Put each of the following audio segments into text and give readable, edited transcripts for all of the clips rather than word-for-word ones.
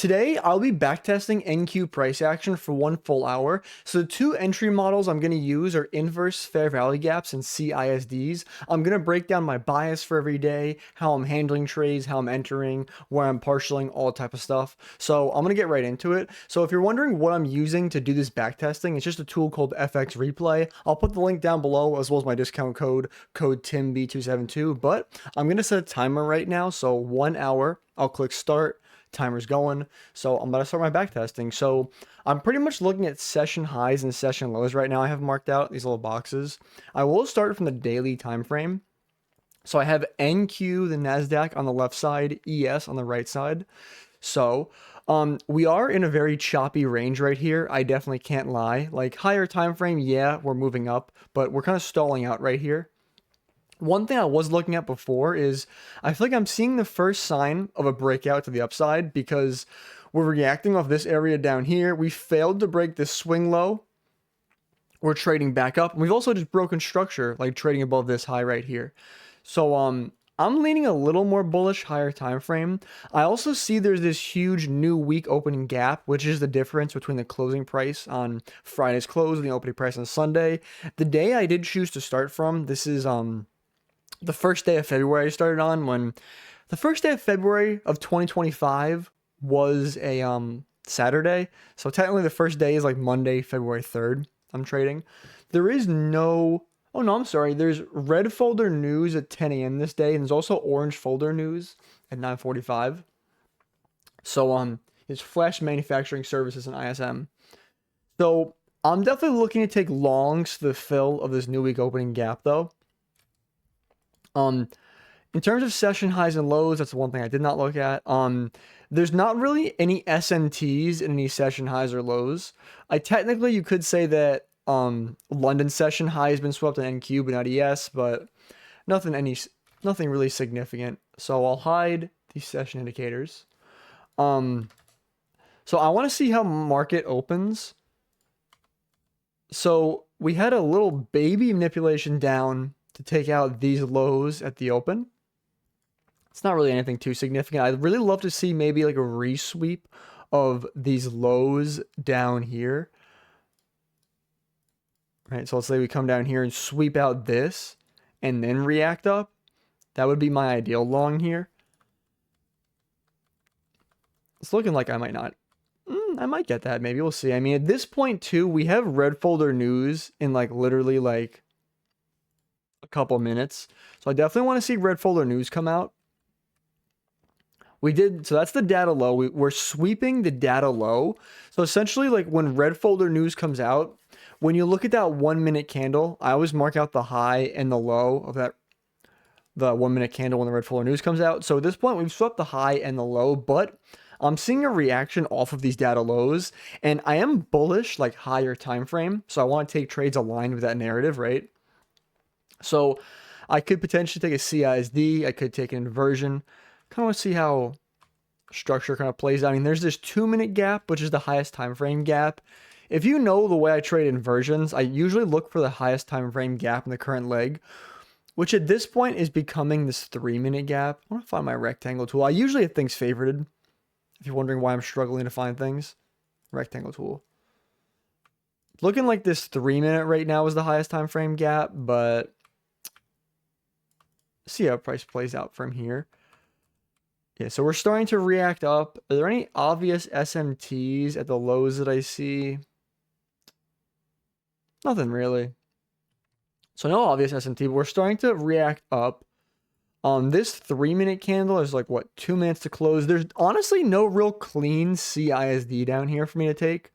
Today, I'll be backtesting NQ price action for 1 full hour. So the two entry models I'm going to use are inverse fair value gaps and CISDs. I'm going to break down my bias for every day, how I'm handling trades, how I'm entering, where I'm partialing, all type of stuff. So I'm going to get right into it. So if you're wondering what I'm using to do this backtesting, it's just a tool called FX Replay. I'll put the link down below as well as my discount code TIMB272. But I'm going to set a timer right now. So 1 hour, I'll click start. Timer's going. So I'm about to start my back testing. So I'm pretty much looking at session highs and session lows right now. I have marked out these little boxes. I will start from the daily time frame. So I have NQ, the NASDAQ on the left side, ES on the right side. So we are in a very choppy range right here. I definitely can't lie. Like higher time frame, yeah, we're moving up, but we're kind of stalling out right here. One thing I was looking at before is I feel like I'm seeing the first sign of a breakout to the upside because we're reacting off this area down here. We failed to break this swing low. We're trading back up. We've also just broken structure, like trading above this high right here. So I'm leaning a little more bullish, higher time frame. I also see there's this huge new week opening gap, which is the difference between the closing price on Friday's close and the opening price on Sunday. The day I did choose to start from, this is the first day of February I started on, when the first day of February of 2025 was a Saturday. So technically the first day is like Monday, February 3rd. I'm trading. There is no, oh no, I'm sorry. There's red folder news at 10 a.m. this day, and there's also orange folder news at 9:45. So it's Flash Manufacturing Services and ISM. So I'm definitely looking to take longs to the fill of this new week opening gap though. In terms of session highs and lows, that's the one thing I did not look at. There's not really any SMTs in any session highs or lows. Technically, you could say that London session high has been swept on NQ, but not ES, but nothing really significant. So I'll hide these session indicators. So I want to see how market opens. So we had a little baby manipulation down to take out these lows at the open. It's not really anything too significant. I'd really love to see maybe like a resweep of these lows down here. Right, so let's say we come down here and sweep out this and then react up. That would be my ideal long here. It's looking like I might not. I might get that, maybe. We'll see. I mean, at this point too, we have red folder news in like literally like a couple minutes. So I definitely want to see red folder news come out. We did, so that's the data low. We're sweeping the data low. So essentially, like when red folder news comes out, when you look at that 1 minute candle, I always mark out the high and the low of that, the 1 minute candle when the red folder news comes out. So at this point, we've swept the high and the low, but I'm seeing a reaction off of these data lows, and I am bullish, like higher time frame. So I want to take trades aligned with that narrative, right? So I could potentially take a CISD. I could take an inversion. Kind of want to see how structure kind of plays out. I mean, there's this 2 minute gap, which is the highest time frame gap. If you know the way I trade inversions, I usually look for the highest time frame gap in the current leg, which at this point is becoming this 3 minute gap. I want to find my rectangle tool. I usually have things favorited. If you're wondering why I'm struggling to find things, rectangle tool. Looking like this 3 minute right now is the highest time frame gap, but see how price plays out from here. Yeah, so we're starting to react up. Are there any obvious SMTs at the lows that I see? Nothing really. So no obvious SMT, but we're starting to react up. This 3 minute candle is like, what, 2 minutes to close. There's honestly no real clean CISD down here for me to take.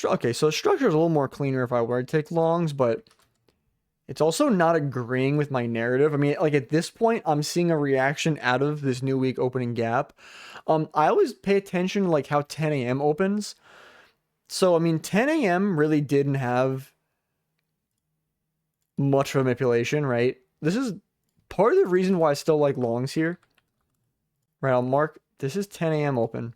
Okay, so structure is a little more cleaner if I were to take longs, but it's also not agreeing with my narrative. I mean, like at this point, I'm seeing a reaction out of this new week opening gap. I always pay attention to like how 10 a.m. opens. So, I mean, 10 a.m. really didn't have much of a manipulation, right? This is part of the reason why I still like longs here. Right, I'll mark, this is 10 a.m. open.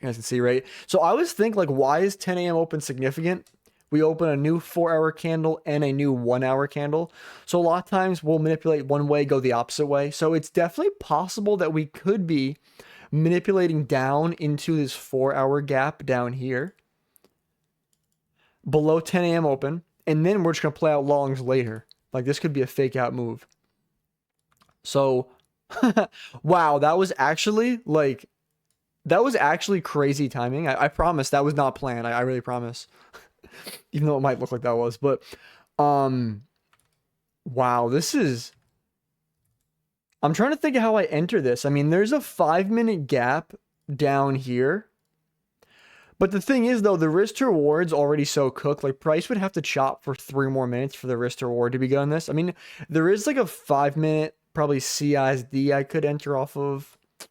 You guys can see, right? So I always think like, why is 10 a.m. open significant? we open a new 4-hour candle and a new 1-hour candle. So a lot of times we'll manipulate one way, go the opposite way. So it's definitely possible that we could be manipulating down into this 4-hour gap down here below 10 a.m. open, and then we're just going to play out longs later. Like, this could be a fake out move. So, wow, that was actually, like, that was actually crazy timing. I promise that was not planned. I really promise. Even though it might look like that was. But, wow, this is... I'm trying to think of how I enter this. I mean, there's a 5-minute gap down here. But the thing is, though, the risk to reward's already so cooked. Like, price would have to chop for 3 more minutes for the risk to reward to be good on this. I mean, there is like a 5-minute, probably CISD I could enter off of. I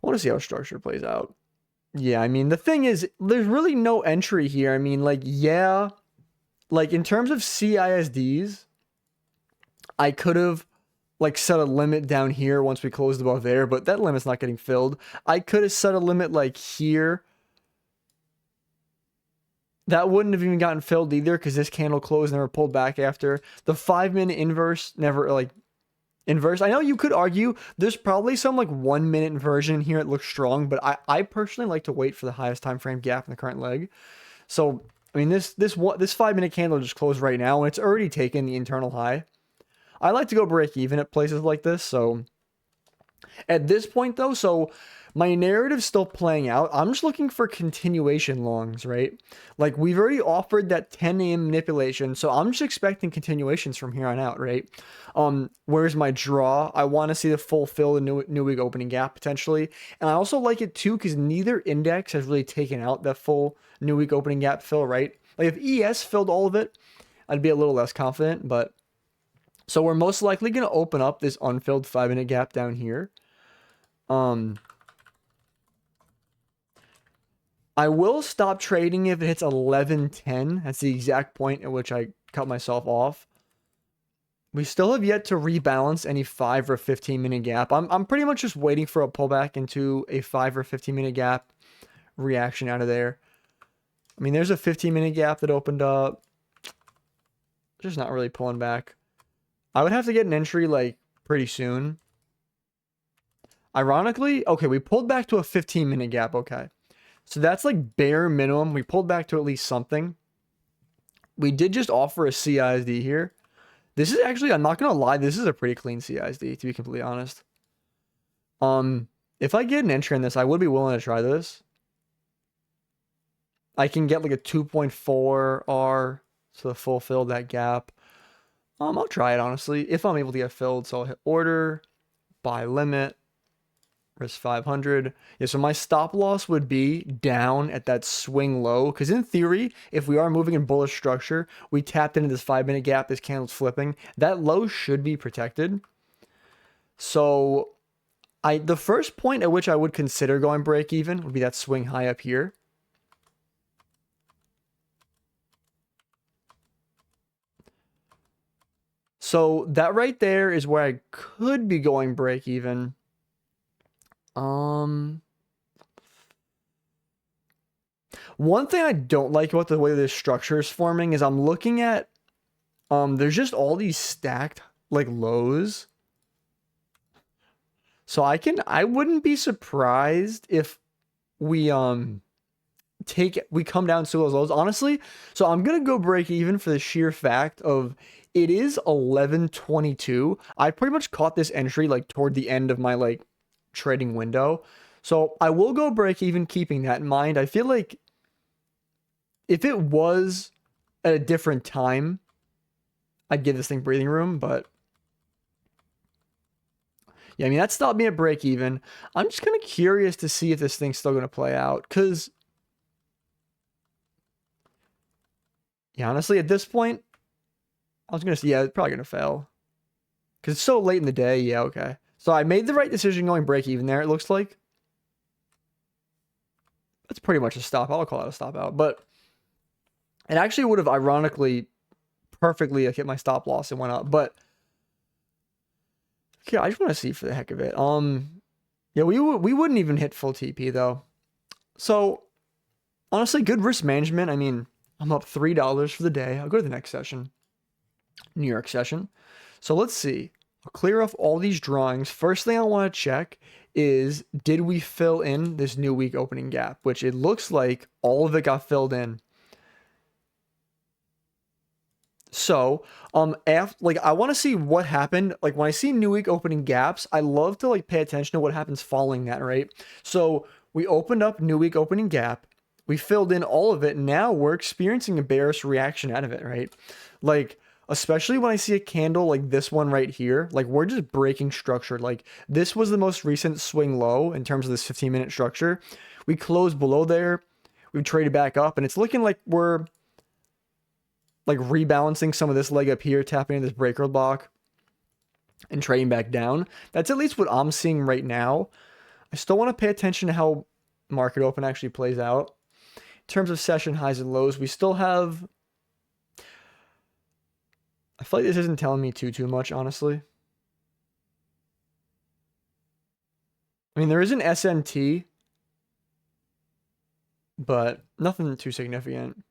want to see how structure plays out. Yeah, I mean, the thing is, there's really no entry here. I mean, like, yeah, like, in terms of CISDs, I could have, like, set a limit down here once we closed above there, but that limit's not getting filled. I could have set a limit, like, here. That wouldn't have even gotten filled either, because this candle closed, never pulled back after. The 5-minute inverse never, like, inverse. I know you could argue there's probably some, like, 1-minute inversion here. It looks strong, but I personally like to wait for the highest time frame gap in the current leg. So, I mean, this 5-minute candle just closed right now, and it's already taken the internal high. I like to go break even at places like this. So at this point, though, so my narrative's still playing out. I'm just looking for continuation longs, right? Like, we've already offered that 10 a.m. manipulation, so I'm just expecting continuations from here on out, right? Where's my draw? I want to see the full fill, the new week opening gap potentially. And I also like it too, because neither index has really taken out that full new week opening gap fill, right? Like, if ES filled all of it, I'd be a little less confident, but so we're most likely going to open up this unfilled 5-minute gap down here. I will stop trading if it hits 11:10. That's the exact point at which I cut myself off. We still have yet to rebalance any 5 or 15-minute gap. I'm pretty much just waiting for a pullback into a 5 or 15-minute gap reaction out of there. I mean, there's a 15-minute gap that opened up. Just not really pulling back. I would have to get an entry, like, pretty soon. Ironically, okay, we pulled back to a 15-minute gap, okay. So that's, like, bare minimum. We pulled back to at least something. We did just offer a CISD here. This is actually, I'm not going to lie, this is a pretty clean CISD, to be completely honest. If I get an entry in this, I would be willing to try this. I can get, like, a 2.4 R to fulfill that gap. I'll try it, honestly, if I'm able to get filled. So I'll hit order, buy limit, risk 500. Yeah, so my stop loss would be down at that swing low. Because in theory, if we are moving in bullish structure, we tapped into this 5-minute gap, this candle's flipping. That low should be protected. So the first point at which I would consider going break even would be that swing high up here. So that right there is where I could be going break even. One thing I don't like about the way this structure is forming is I'm looking at, there's just all these stacked, like, lows. So I wouldn't be surprised if we come down to those lows, honestly. So I'm going to go break even for the sheer fact of it is 11:22. I pretty much caught this entry, like, toward the end of my, like, trading window. So I will go break even keeping that in mind. I feel like if it was at a different time, I'd give this thing breathing room, but yeah, I mean, that stopped me at break even. I'm just kind of curious to see if this thing's still going to play out, because yeah, honestly, at this point, I was going to say, yeah, it's probably going to fail. Because it's so late in the day. Yeah, okay. So I made the right decision going break even there, it looks like. That's pretty much a stop. I'll call it a stop out. But it actually would have ironically perfectly hit my stop loss and went up. But okay, I just want to see for the heck of it. Yeah, we wouldn't even hit full TP though. So honestly, good risk management. I mean, I'm up $3 for the day. I'll go to the next session, New York session. So let's see. I'll clear off all these drawings. First thing I want to check is, did we fill in this new week opening gap? Which it looks like all of it got filled in. So, like I want to see what happened. Like when I see new week opening gaps, I love to like pay attention to what happens following that, right? So we opened up new week opening gap. We filled in all of it. Now we're experiencing a bearish reaction out of it, right? Like, especially when I see a candle like this one right here, like we're just breaking structure. Like this was the most recent swing low in terms of this 15-minute structure. We closed below there. We've traded back up, and it's looking like we're like rebalancing some of this leg up here, tapping into this breaker block and trading back down. That's at least what I'm seeing right now. I still want to pay attention to how market open actually plays out. In terms of session highs and lows, we still have... I feel like this isn't telling me too much, honestly. I mean, there is an SMT, but nothing too significant.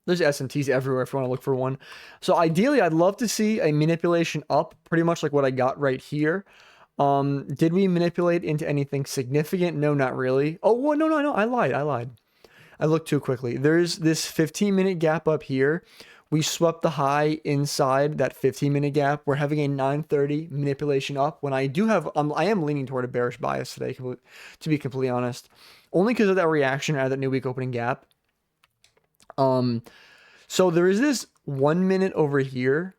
There's SMTs everywhere if you want to look for one. So ideally, I'd love to see a manipulation up, pretty much like what I got right here. Did we manipulate into anything significant? No, not really. Oh, well, no, I lied. I looked too quickly. There's this 15-minute gap up here. We swept the high inside that 15-minute gap. We're having a 9:30 manipulation up when I do have, I am leaning toward a bearish bias today, to be completely honest. Only because of that reaction out of that new week opening gap. So there is this 1 minute over here.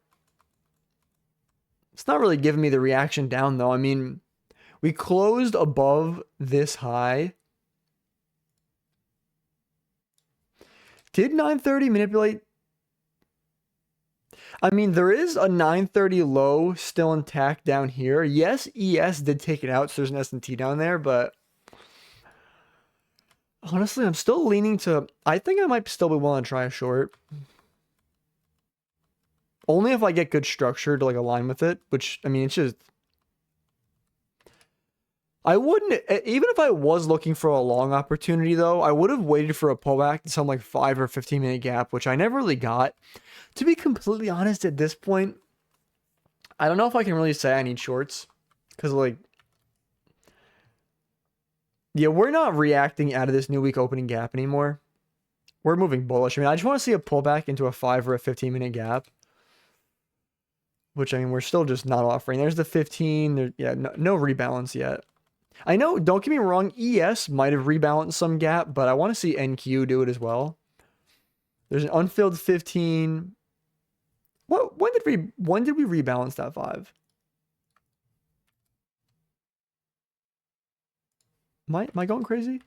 It's not really giving me the reaction down though. I mean, we closed above this high. Did 9:30 manipulate? I mean, there is a 9:30 low still intact down here. Yes, ES did take it out, so there's an S&T down there, but honestly, I'm still leaning to... I think I might still be willing to try a short. Only if I get good structure to like align with it, which, I mean, it's just... I wouldn't... Even if I was looking for a long opportunity, though, I would have waited for a pullback to some like 5 or 15-minute gap, which I never really got. To be completely honest, at this point, I don't know if I can really say I need shorts. Because, like... Yeah, we're not reacting out of this new week opening gap anymore. We're moving bullish. I mean, I just want to see a pullback into a 5 or a 15-minute gap. Which, I mean, we're still just not offering. There's the 15. There, yeah, no rebalance yet. I know, don't get me wrong, ES might have rebalanced some gap, but I want to see NQ do it as well. There's an unfilled 15. When did we rebalance that 5? Am I going crazy?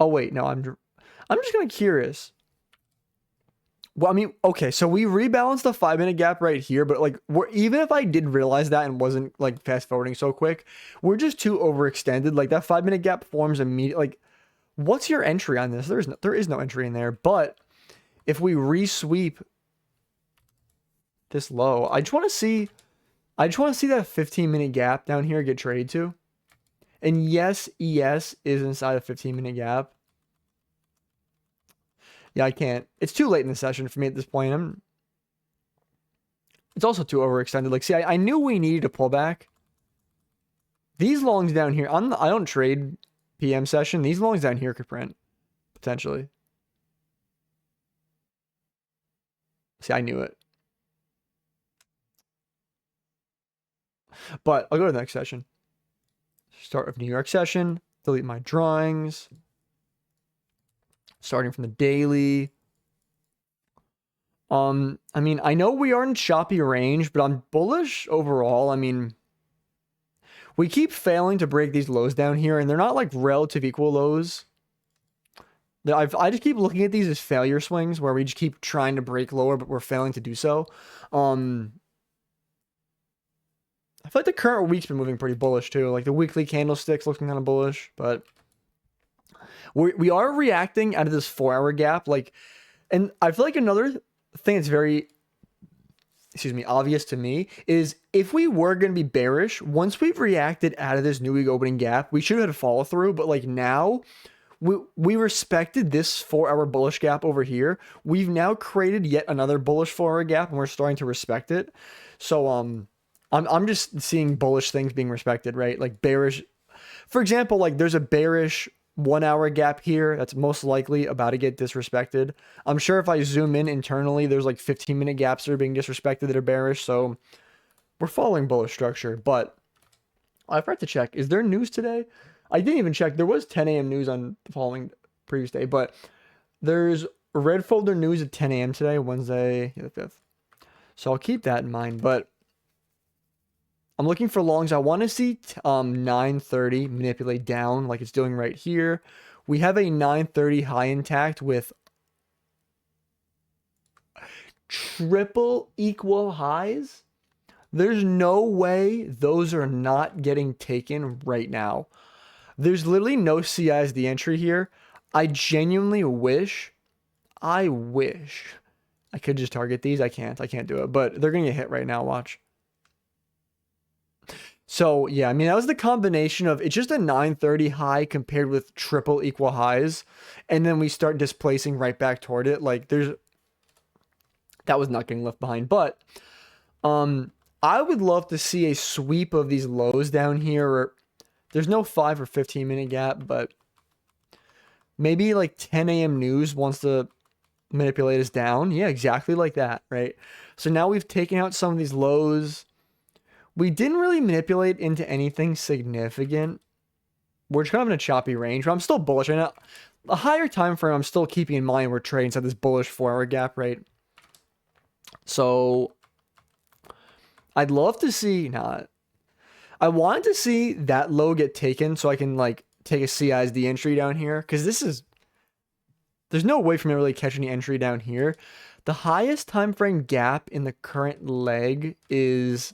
Oh wait, no, I'm just kind of curious. Well, I mean, okay, so we rebalanced the 5-minute gap right here, but like even if I did realize that and wasn't like fast forwarding so quick, we're just too overextended. Like that 5-minute gap forms immediately. Like, what's your entry on this? There is no entry in there. But if we resweep this low, I just want to see that 15-minute gap down here get traded to. And yes, ES is inside a 15-minute gap. Yeah, I can't. It's too late in the session for me at this point. It's also too overextended. Like, see, I knew we needed a pullback. These longs down here, I don't trade PM session. These longs down here could print, potentially. See, I knew it. But I'll go to the next session. Start of New York session. Delete my drawings. Starting from the daily. I mean, I know we are in choppy range, but I'm bullish overall. I mean, we keep failing to break these lows down here, and they're not like relative equal lows. I just keep looking at these as failure swings where we just keep trying to break lower, but we're failing to do so. I feel like the current week's been moving pretty bullish too. Like the weekly candlesticks looking kind of bullish, but we are reacting out of this 4-hour gap. Like, and I feel like another thing that's very, obvious to me is if we were going to be bearish, once we've reacted out of this new week opening gap, we should have had a follow through. But like now we respected this 4-hour bullish gap over here. We've now created yet another bullish 4-hour gap, and we're starting to respect it. So I'm just seeing bullish things being respected, right? Like bearish, for example, like there's a bearish 1-hour gap here that's most likely about to get disrespected. I'm sure if I zoom in internally, there's like 15-minute gaps that are being disrespected that are bearish. So we're following bullish structure, but I forgot to check. Is there news today? I didn't even check. There was 10 a.m. news on the following previous day, but there's red folder news at 10 a.m. today, Wednesday the 5th. So I'll keep that in mind, but I'm looking for longs. I want to see 930 manipulate down like it's doing right here. We have a 930 high intact with triple equal highs. There's no way those are not getting taken right now. There's literally no CISD entry here. I genuinely wish I could just target these. I can't do it, but they're going to get hit right now. Watch. So yeah, I mean, that was the combination of it's just a 930 high compared with triple equal highs. And then we start displacing right back toward it. Like that was not getting left behind, but, I would love to see a sweep of these lows down here. Or there's no 5 or 15-minute gap, but maybe like 10 a.m. news wants to manipulate us down. Yeah, exactly like that, right? So now we've taken out some of these lows. We didn't really manipulate into anything significant. We're kind of in a choppy range, but I'm still bullish right now. A higher time frame, I'm still keeping in mind we're trading inside this bullish 4-hour gap, right? So I'd love to see, I wanted to see that low get taken so I can like take a CISD entry down here, because there's no way for me to really catch any entry down here. The highest time frame gap in the current leg is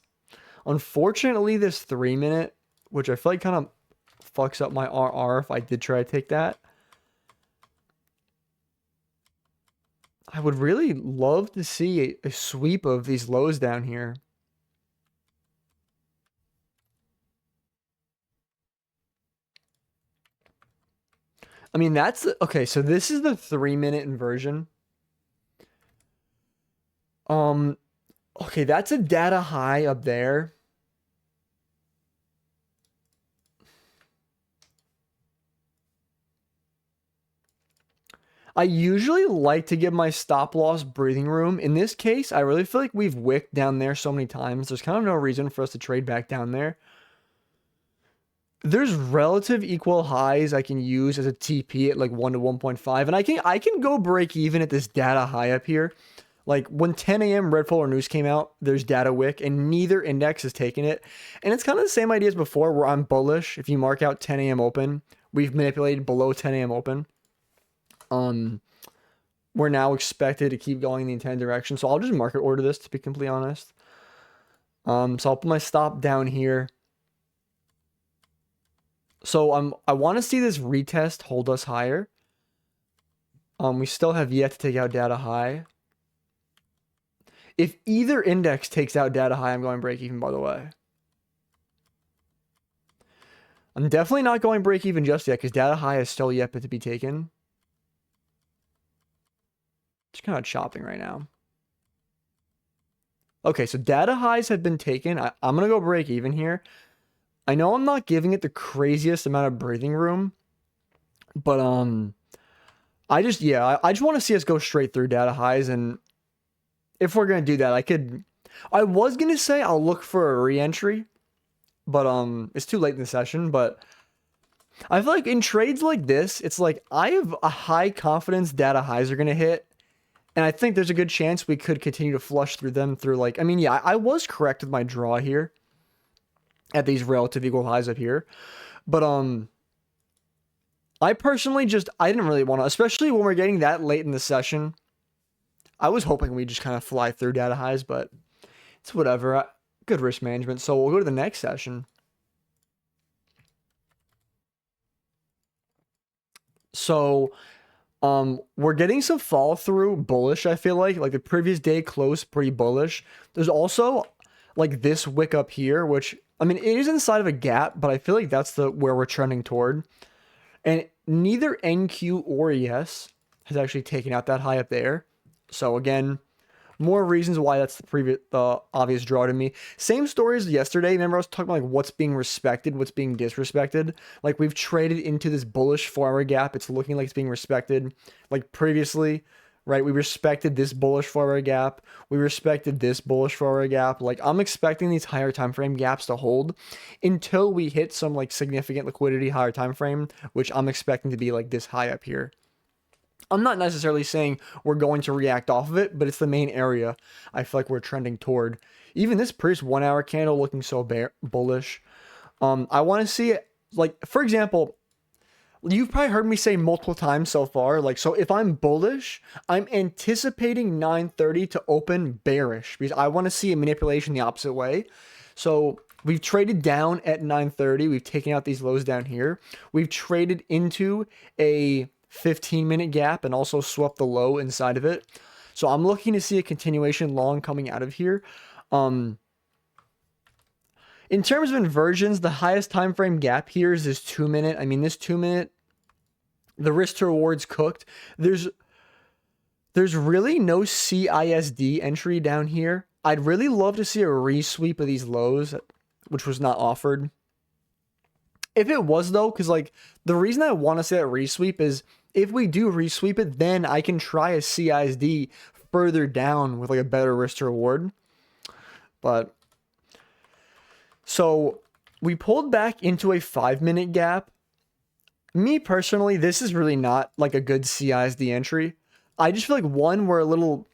unfortunately this 3-minute, which I feel like kind of fucks up my RR if I did try to take that. I would really love to see a sweep of these lows down here. I mean, okay, so this is the 3-minute inversion. Okay, that's a data high up there. I usually like to give my stop loss breathing room. In this case, I really feel like we've wicked down there so many times. There's kind of no reason for us to trade back down there. There's relative equal highs I can use as a TP at like 1 to 1.5. And I can go break even at this data high up here. Like when 10 a.m. red folder news came out, there's data wick and neither index has taken it. And it's kind of the same idea as before where I'm bullish. If you mark out 10 a.m. open, we've manipulated below 10 a.m. open. We're now expected to keep going in the intended direction. So I'll just market order this, to be completely honest. So I'll put my stop down here. So I want to see this retest hold us higher. We still have yet to take out data high. If either index takes out data high, I'm going break even, by the way. I'm definitely not going break even just yet because data high is still yet to be taken. Just kind of chopping right now. Okay, so data highs have been taken. I'm going to go break even here. I know I'm not giving it the craziest amount of breathing room, but I just want to see us go straight through data highs, and if we're going to do that, I was going to say I'll look for a re-entry, but it's too late in the session. But I feel like in trades like this, it's like I have a high confidence data highs are going to hit, and I think there's a good chance we could continue to flush through them through like, I mean, yeah, I was correct with my draw here at these relative equal highs up here. But I personally I didn't really want to, especially when we're getting that late in the session. I was hoping we just kind of fly through data highs, but it's whatever. Good risk management. So we'll go to the next session. So we're getting some fall through bullish, I feel like the previous day closed pretty bullish. There's also like this wick up here, which I mean, it is inside of a gap, but I feel like that's where we're trending toward. And neither NQ or ES has actually taken out that high up there. So again, more reasons why that's the obvious draw to me. Same story as yesterday. Remember I was talking about like what's being respected, what's being disrespected. Like we've traded into this bullish 4-hour gap. It's looking like it's being respected. Like previously, right? We respected this bullish 4-hour gap. We respected this bullish 4-hour gap. Like I'm expecting these higher time frame gaps to hold until we hit some like significant liquidity higher time frame, which I'm expecting to be like this high up here. I'm not necessarily saying we're going to react off of it, but it's the main area I feel like we're trending toward. Even this previous 1-hour candle looking so bullish. I want to see it, like, for example, you've probably heard me say multiple times so far, like, so if I'm bullish, I'm anticipating 930 to open bearish because I want to see a manipulation the opposite way. So we've traded down at 930. We've taken out these lows down here. We've traded into a 15-minute gap and also swept the low inside of it. So I'm looking to see a continuation long coming out of here. In terms of inversions, the highest time frame gap here is this 2-minute. I mean, this 2-minute, the risk to rewards cooked. There's really no CISD entry down here. I'd really love to see a resweep of these lows, which was not offered. If it was though, because like the reason I want to say that resweep is if we do resweep it, then I can try a CISD further down with like a better risk to reward. But so we pulled back into a 5-minute gap. Me personally, this is really not like a good CISD entry. I just feel like one, we're a little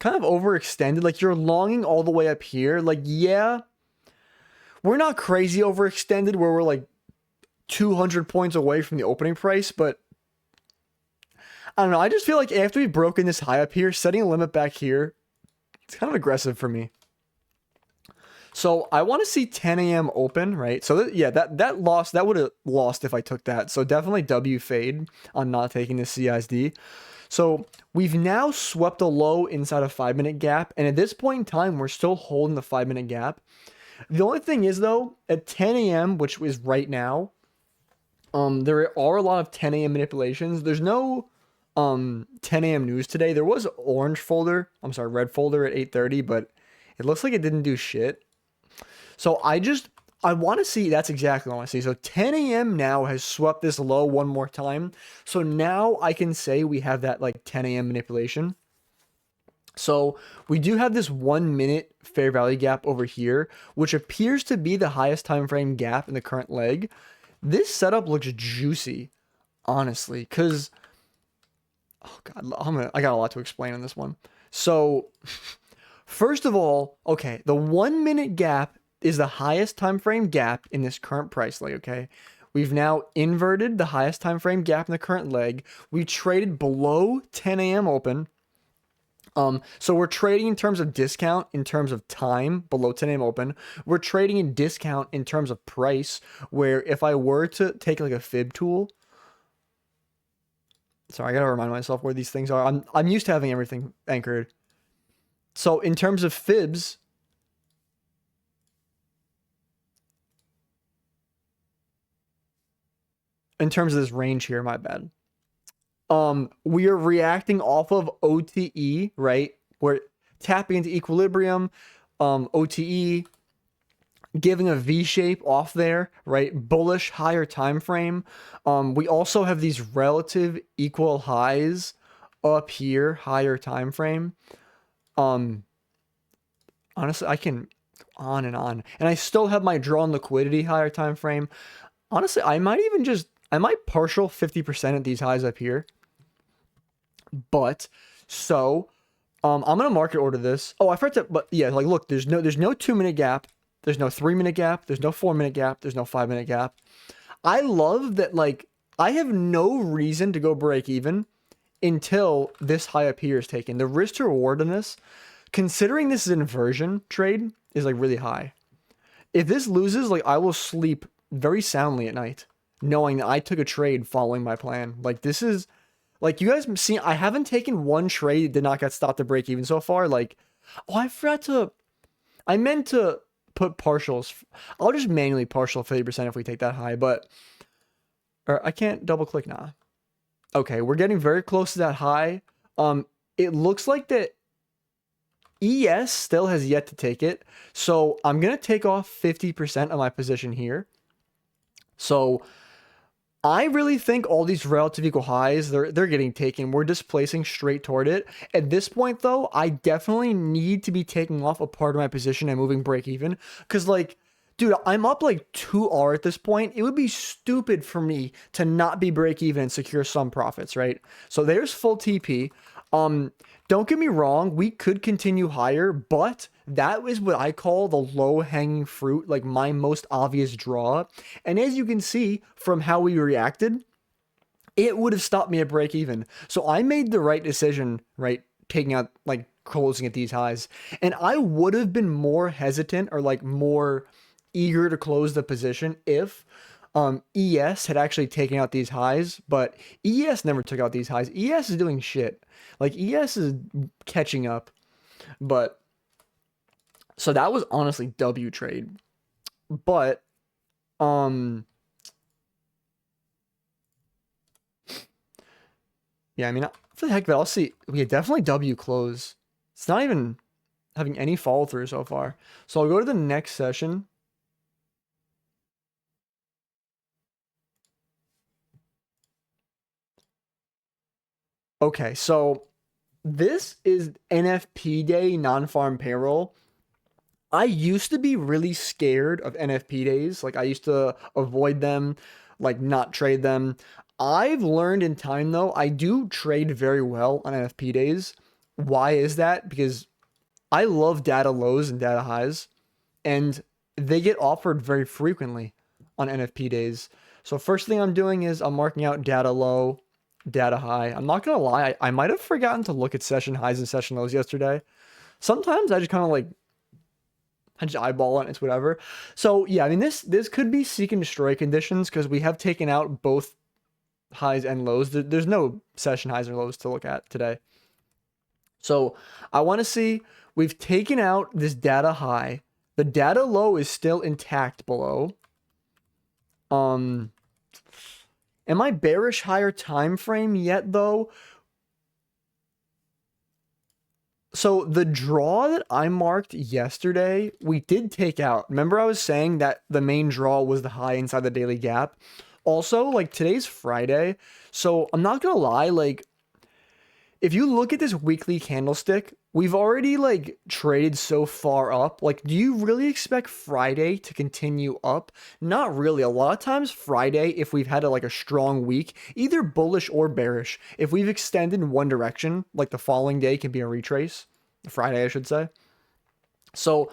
kind of overextended. Like you're longing all the way up here. Like, yeah, we're not crazy overextended where we're like 200 points away from the opening price, but I don't know. I just feel like after we've broken this high up here, setting a limit back here, it's kind of aggressive for me. So I want to see 10 a.m. open, right? So yeah, that loss, that would have lost if I took that. So definitely W fade on not taking the CISD. So we've now swept a low inside a 5-minute gap. And at this point in time, we're still holding the 5-minute gap. The only thing is though, at 10 a.m., which is right now, there are a lot of 10 a.m. manipulations. There's no 10 a.m. news today. There was red folder at 8:30, but it looks like it didn't do shit. So I want to see, that's exactly what I want to see. So 10 a.m. now has swept this low one more time. So now I can say we have that like 10 a.m. manipulation. So we do have this 1-minute fair value gap over here, which appears to be the highest time frame gap in the current leg. This setup looks juicy, honestly, because, oh God, I got a lot to explain on this one. So first of all, okay, the 1-minute gap is the highest time frame gap in this current price leg, okay? We've now inverted the highest time frame gap in the current leg. We traded below 10 a.m. open. So we're trading in terms of discount, in terms of time, below 10 a.m. open. We're trading in discount in terms of price, where if I were to take like a fib tool, sorry, I gotta remind myself where these things are. I'm used to having everything anchored. So in terms of fibs, in terms of this range here, my bad. We are reacting off of OTE, right? We're tapping into equilibrium, OTE, giving a V shape off there, right? Bullish higher time frame. We also have these relative equal highs up here, higher time frame. Honestly, I can on and on. And I still have my drawn liquidity higher time frame. Honestly, I might partial 50% at these highs up here. But so I'm gonna market order this. Oh, I forgot to, but yeah, like look, there's no 2-minute gap, there's no 3-minute gap, there's no 4-minute gap, there's no 5-minute gap. I love that, like, I have no reason to go break even until this high up here is taken. The risk to reward on this, considering this is an inversion trade, is like really high. If this loses, like, I will sleep very soundly at night, knowing that I took a trade following my plan. Like, this is, like, you guys see, I haven't taken one trade that did not get stopped to break even so far. Like, oh, I meant to put partials. I'll just manually partial 50% if we take that high, but Or I can't double click now. Okay, we're getting very close to that high. It looks like that ES still has yet to take it. So I'm going to take off 50% of my position here. So I really think all these relative equal highs, they're getting taken. We're displacing straight toward it. At this point, though, I definitely need to be taking off a part of my position and moving break even. Because, like, dude, I'm up like 2R at this point. It would be stupid for me to not be break even and secure some profits, right? So there's full TP. Don't get me wrong, we could continue higher, but that is what I call the low-hanging fruit, like my most obvious draw. And as you can see from how we reacted, it would have stopped me at break even. So I made the right decision, right? Taking out, like, closing at these highs. And I would have been more hesitant or like more eager to close the position if ES had actually taken out these highs, but ES never took out these highs. ES is doing shit. Like, ES is catching up. But so that was honestly W trade. But yeah, I mean, for the heck of it, I'll see. We definitely W close. It's not even having any follow through so far. So I'll go to the next session. Okay, so this is NFP day, non-farm payroll. I used to be really scared of NFP days. Like, I used to avoid them, like not trade them. I've learned in time though, I do trade very well on NFP days. Why is that? Because I love data lows and data highs, and they get offered very frequently on NFP days. So first thing I'm doing is I'm marking out data low, data high. I'm not gonna lie, I might have forgotten to look at session highs and session lows yesterday. Sometimes I just kind of like I just eyeball it. It's whatever. So yeah, I mean this could be seek and destroy conditions because we have taken out both highs and lows. There's no session highs or lows to look at today. So I want to see, we've taken out this data high. The data low is still intact below. Am I bearish higher time frame yet though? So the draw that I marked yesterday, we did take out. Remember I was saying that the main draw was the high inside the daily gap? Also, like, today's Friday, so I'm not gonna lie, like, if you look at this weekly candlestick, we've already like traded so far up. Like, do you really expect Friday to continue up? Not really. A lot of times Friday, if we've had a strong week, either bullish or bearish, if we've extended in one direction, like the following day can be a retrace. Friday, I should say. So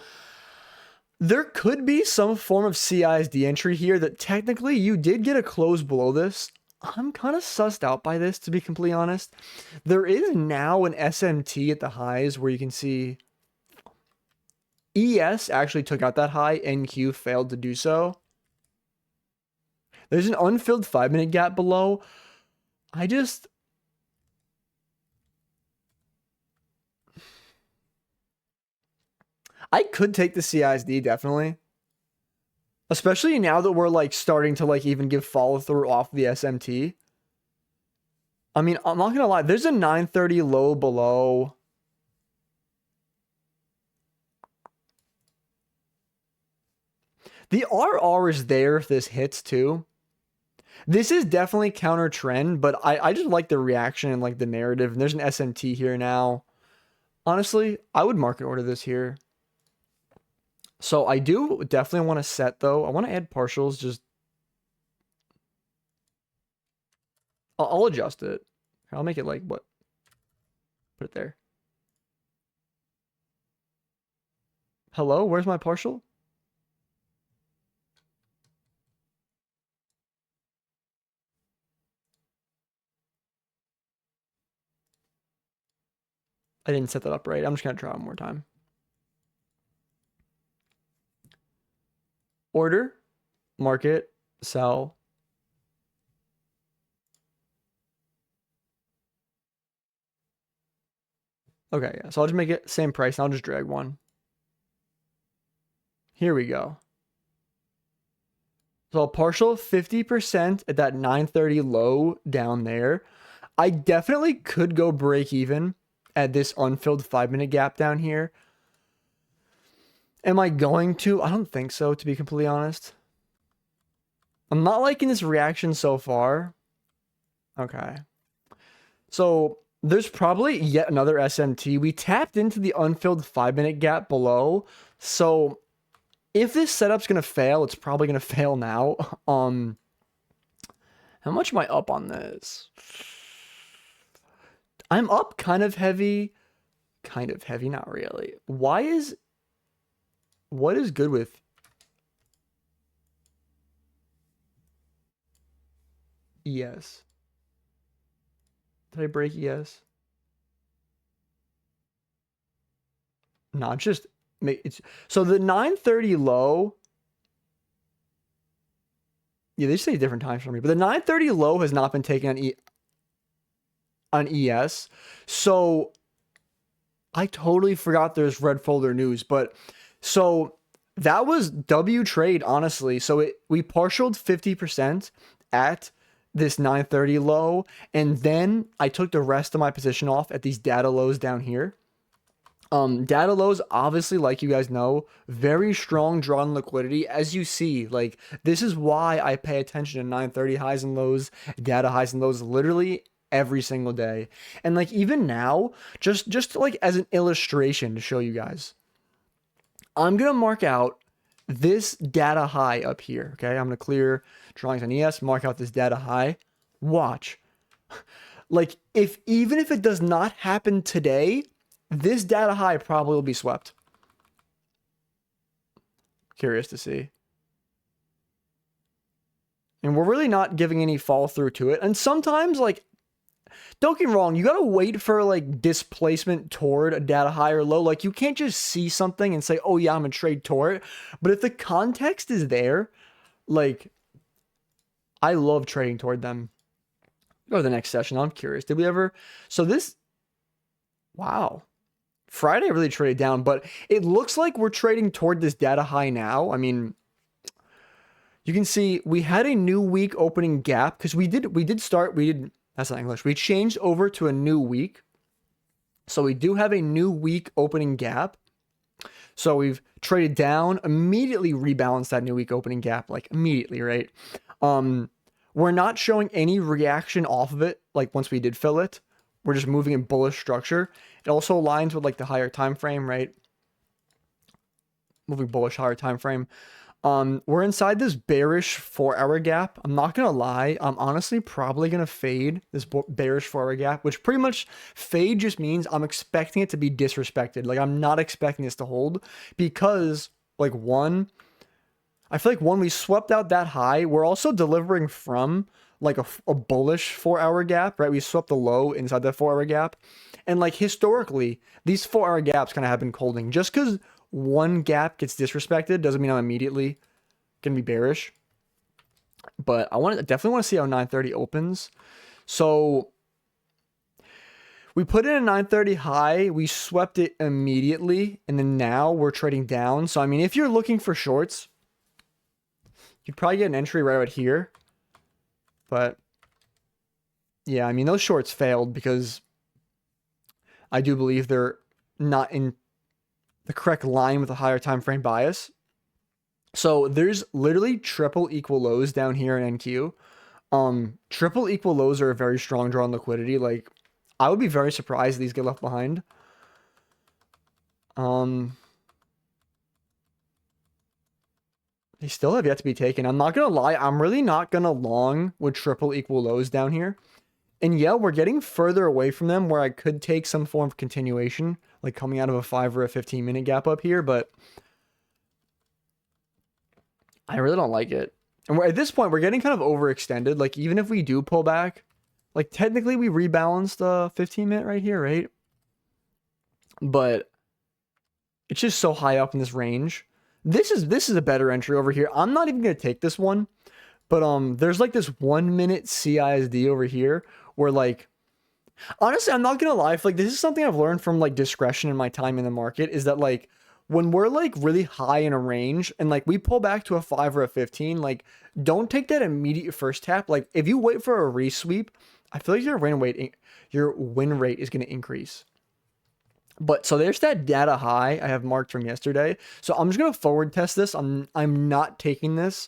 there could be some form of CISD entry here that technically you did get a close below this. I'm kind of sussed out by this, to be completely honest. There is now an SMT at the highs where you can see ES actually took out that high, NQ failed to do so. There's an unfilled 5-minute gap below. I could take the CISD, definitely. Especially now that we're like starting to like even give follow through off the SMT. I mean, I'm not gonna lie, there's a 930 low below. The RR is there if this hits too. This is definitely counter trend, but I just like the reaction and like the narrative. And there's an SMT here now. Honestly, I would market order this here. So I do definitely want to set though. I want to add partials. Just I'll adjust it. I'll make it like what? Put it there. Hello, where's my partial? I didn't set that up right. I'm just gonna try one more time. Order, market, sell. Okay, yeah. So I'll just make it same price and I'll just drag one. Here we go. So a partial 50% at that 930 low down there. I definitely could go break even at this unfilled 5-minute gap down here. Am I going to? I don't think so, to be completely honest. I'm not liking this reaction so far. Okay. So there's probably yet another SMT. We tapped into the unfilled 5-minute gap below. So if this setup's going to fail, it's probably going to fail now. How much am I up on this? I'm up kind of heavy, not really. What is good with ES? Did I break ES? No, it's so the 930 low. Yeah, they say different times for me, but the 930 low has not been taken on ES. So I totally forgot there's red folder news, but so that was W trade, honestly. So we partialed 50% at this 930 low, and then I took the rest of my position off at these data lows down here. Data lows, obviously, like you guys know, very strong drawn liquidity. As you see, like, this is why I pay attention to 930 highs and lows, data highs and lows, literally every single day. And like, even now, just like as an illustration to show you guys, I'm gonna mark out this data high up here. Okay, I'm gonna clear drawings on ES, mark out this data high. Watch. Like, even if it does not happen today, this data high probably will be swept. Curious to see. And we're really not giving any fall through to it. And sometimes, like, don't get me wrong, you gotta wait for like displacement toward a data high or low. Like, you can't just see something and say, oh yeah, I'm gonna trade toward it. But if the context is there, like, I love trading toward them. Go to the next session. I'm curious. Did we ever? So this, wow. Friday really traded down, but it looks like we're trading toward this data high now. I mean, you can see we had a new week opening gap because that's not English. We changed over to a new week. So we do have a new week opening gap. So we've traded down, immediately rebalanced that new week opening gap, like immediately, right? We're not showing any reaction off of it. Like, once we did fill it, we're just moving in bullish structure. It also aligns with like the higher time frame, right? Moving bullish, higher time frame. We're inside this bearish 4-hour gap. I'm not gonna lie, I'm honestly probably gonna fade this bearish 4-hour gap, which pretty much fade just means I'm expecting it to be disrespected. Like, I'm not expecting this to hold because, like, I feel like we swept out that high. We're also delivering from like a bullish 4-hour gap, right? We swept the low inside that 4-hour gap. And like, historically, these 4-hour gaps kind of have been holding. Just because one gap gets disrespected doesn't mean I'm immediately gonna be bearish. But I definitely want to see how 930 opens. So we put in a 930 high, we swept it immediately, and then now we're trading down. So I mean, if you're looking for shorts, you'd probably get an entry right here. But yeah, I mean, those shorts failed because I do believe they're not in the correct line with a higher time frame bias. So there's literally triple equal lows down here in NQ. Triple equal lows are a very strong draw on liquidity. Like, I would be very surprised if these get left behind. They still have yet to be taken. I'm not gonna lie, I'm really not gonna long with triple equal lows down here. And yeah, we're getting further away from them where I could take some form of continuation, like coming out of a 5 or a 15-minute gap up here, but I really don't like it. And at this point, we're getting kind of overextended. Like, even if we do pull back, like, technically we rebalanced a 15-minute right here, right? But it's just so high up in this range. This is a better entry over here. I'm not even going to take this one, but there's like this 1-minute CISD over here where, like, honestly, I'm not going to lie, if, like, this is something I've learned from like discretion in my time in the market, is that like when we're like really high in a range and like we pull back to a 5 or a 15, like don't take that immediate first tap. Like if you wait for a resweep, I feel like your win rate is going to increase. But so there's that data high I have marked from yesterday. So I'm just going to forward test this. I'm not taking this.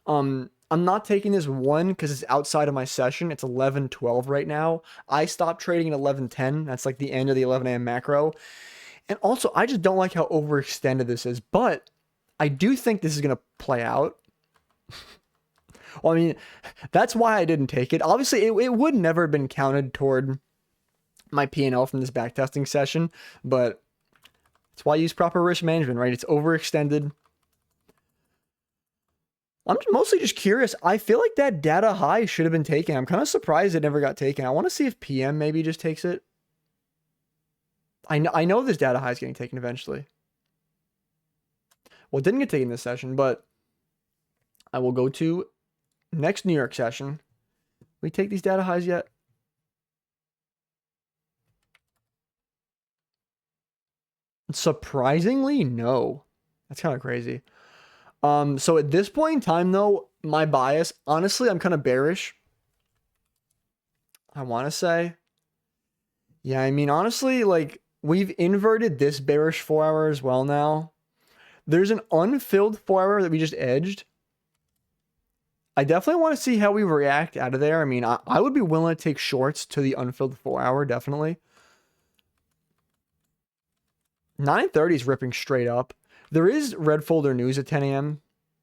I'm not taking this one because it's outside of my session. It's 11:12 right now. I stopped trading at 11:10. That's like the end of the 11 a.m. macro. And also, I just don't like how overextended this is. But I do think this is going to play out. Well, I mean, that's why I didn't take it. Obviously, it would never have been counted toward my P&L from this backtesting session. But that's why I use proper risk management, right? It's overextended. I'm mostly just curious. I feel like that data high should have been taken. I'm kind of surprised it never got taken. I want to see if PM maybe just takes it. I know this data high is getting taken eventually. Well, it didn't get taken this session, but I will go to next New York session. We take these data highs yet? Surprisingly, no. That's kind of crazy. So at this point in time, though, my bias, honestly, I'm kind of bearish. I want to say. Yeah, I mean, honestly, like, we've inverted this bearish 4 hour as well now. There's an unfilled 4 hour that we just edged. I definitely want to see how we react out of there. I mean, I would be willing to take shorts to the unfilled 4 hour, definitely. 9:30 is ripping straight up. There is red folder news at 10 a.m.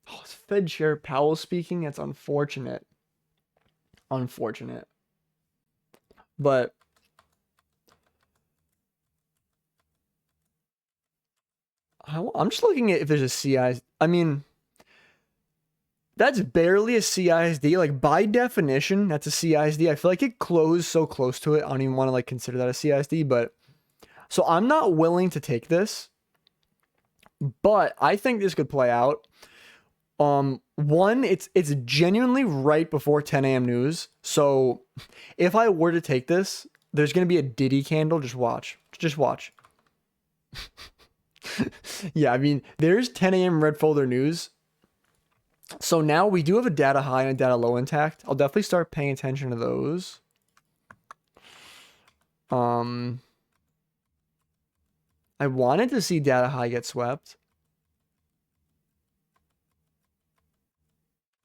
Oh, it's Fed Chair Powell speaking. That's unfortunate. Unfortunate. But I'm just looking at if there's a CISD. I mean, that's barely a CISD. Like, by definition, that's a CISD. I feel like it closed so close to it. I don't even want to, like, consider that a CISD. But, so I'm not willing to take this. But I think this could play out. One, it's genuinely right before 10 a.m. news. So, if I were to take this, there's going to be a Diddy candle. Just watch. Just watch. Yeah, I mean, there's 10 a.m. red folder news. So now we do have a data high and a data low intact. I'll definitely start paying attention to those. I wanted to see data high get swept.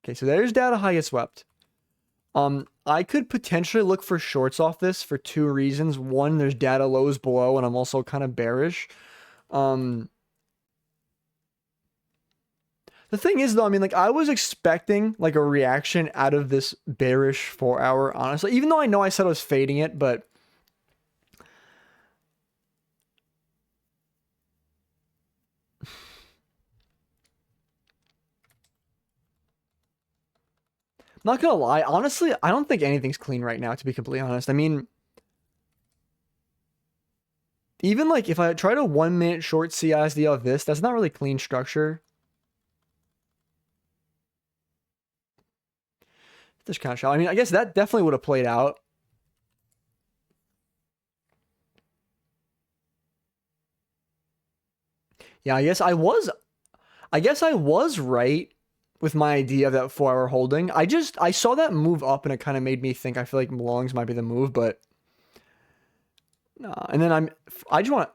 Okay, so there's data high get swept. I could potentially look for shorts off this for two reasons. One, there's data lows below, and I'm also kind of bearish. The thing is, though, I mean, like, I was expecting, like, a reaction out of this bearish 4 hour, honestly. Even though I know I said I was fading it, but... Not gonna lie, honestly, I don't think anything's clean right now, to be completely honest. I mean... Even, like, if I try to 1 minute short CISD of this, that's not really clean structure. This kind of shot. I mean, I guess that definitely would have played out. Yeah, I guess I was right with my idea of that 4 hour holding. I saw that move up and it kind of made me think I feel like longs might be the move, but and then I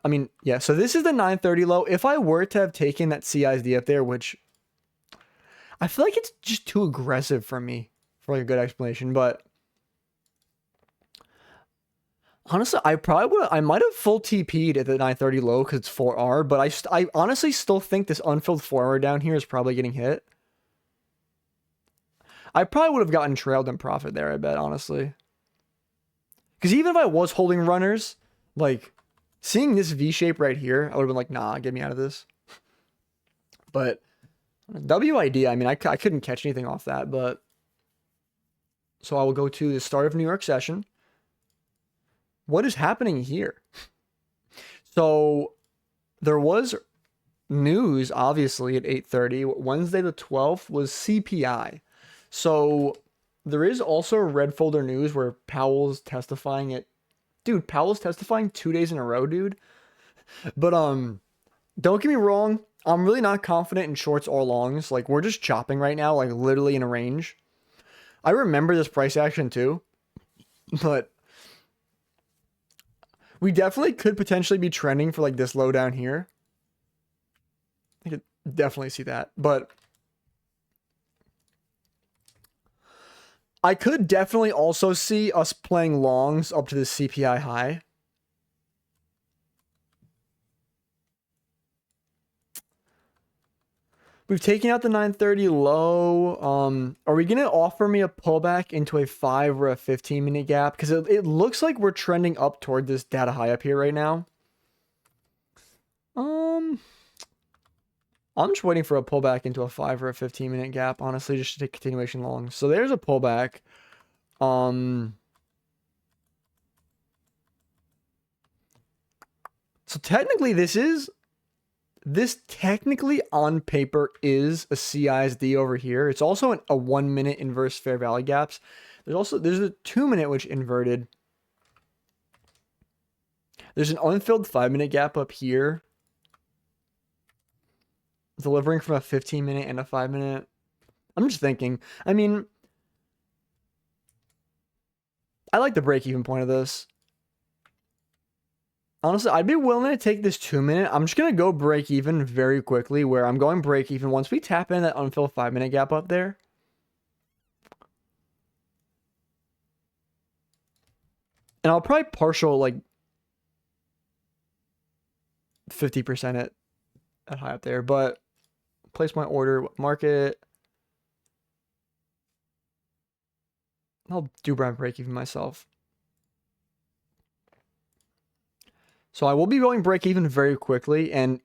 mean, yeah, so this is the 9:30 low. If I were to have taken that CISD up there, which I feel like it's just too aggressive for me for like a good explanation, but honestly, I might have full TP'd at the 9:30 low because it's 4R, but I honestly still think this unfilled 4R down here is probably getting hit. I probably would have gotten trailed in profit there, I bet, honestly. Because even if I was holding runners, like, seeing this V shape right here, I would have been like, nah, get me out of this. But WID, I mean, I couldn't catch anything off that, but... So I will go to the start of New York session. What is happening here? So there was news, obviously, at 8:30. Wednesday the 12th was CPI. So there is also red folder news where Powell's testifying at... Dude, Powell's testifying 2 days in a row, dude. But Don't get me wrong. I'm really not confident in shorts or longs. Like, we're just chopping right now, like literally in a range. I remember this price action too, but we definitely could potentially be trending for like this low down here. I could definitely see that, but I could definitely also see us playing longs up to the CPI high. We've taken out the 930 low. Are we going to offer me a pullback into a 5 or a 15-minute gap? Because it looks like we're trending up toward this data high up here right now. I'm just waiting for a pullback into a 5 or a 15-minute gap, honestly, just to take continuation long. So there's a pullback. So technically this technically on paper is a CISD over here. It's also a 1 minute inverse fair value gaps. There's a 2 minute which inverted. There's an unfilled 5 minute gap up here, delivering from a 15 minute and a 5 minute. I'm just thinking, I mean, I like the break even point of this. Honestly, I'd be willing to take this 2 minute. I'm just going to go break even very quickly, where I'm going break even once we tap in that unfilled 5 minute gap up there. And I'll probably partial like 50% at high up there, but place my order, market. I'll do Brown break even myself. So I will be going break even very quickly, and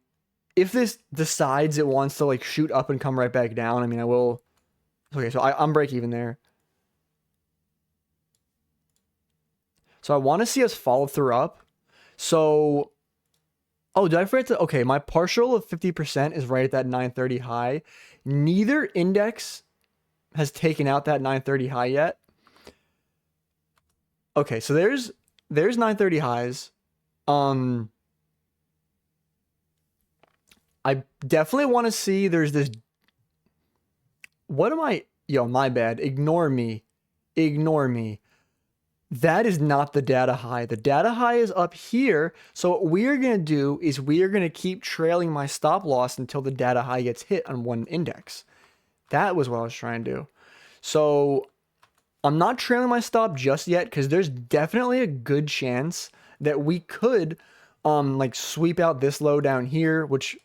if this decides it wants to like shoot up and come right back down, I mean, I will. Okay, so I'm break even there. So I want to see us follow through up. So, oh, did I forget to? Okay, my partial of 50% is right at that 930 high. Neither index has taken out that 930 high yet. Okay, so there's 930 highs. I definitely want to see there's this. What am I? Yo, my bad. Ignore me. Ignore me. That is not the data high. The data high is up here. So what we are going to do is we are going to keep trailing my stop loss until the data high gets hit on one index. That was what I was trying to do. So I'm not trailing my stop just yet, because there's definitely a good chance that we could like sweep out this low down here, which,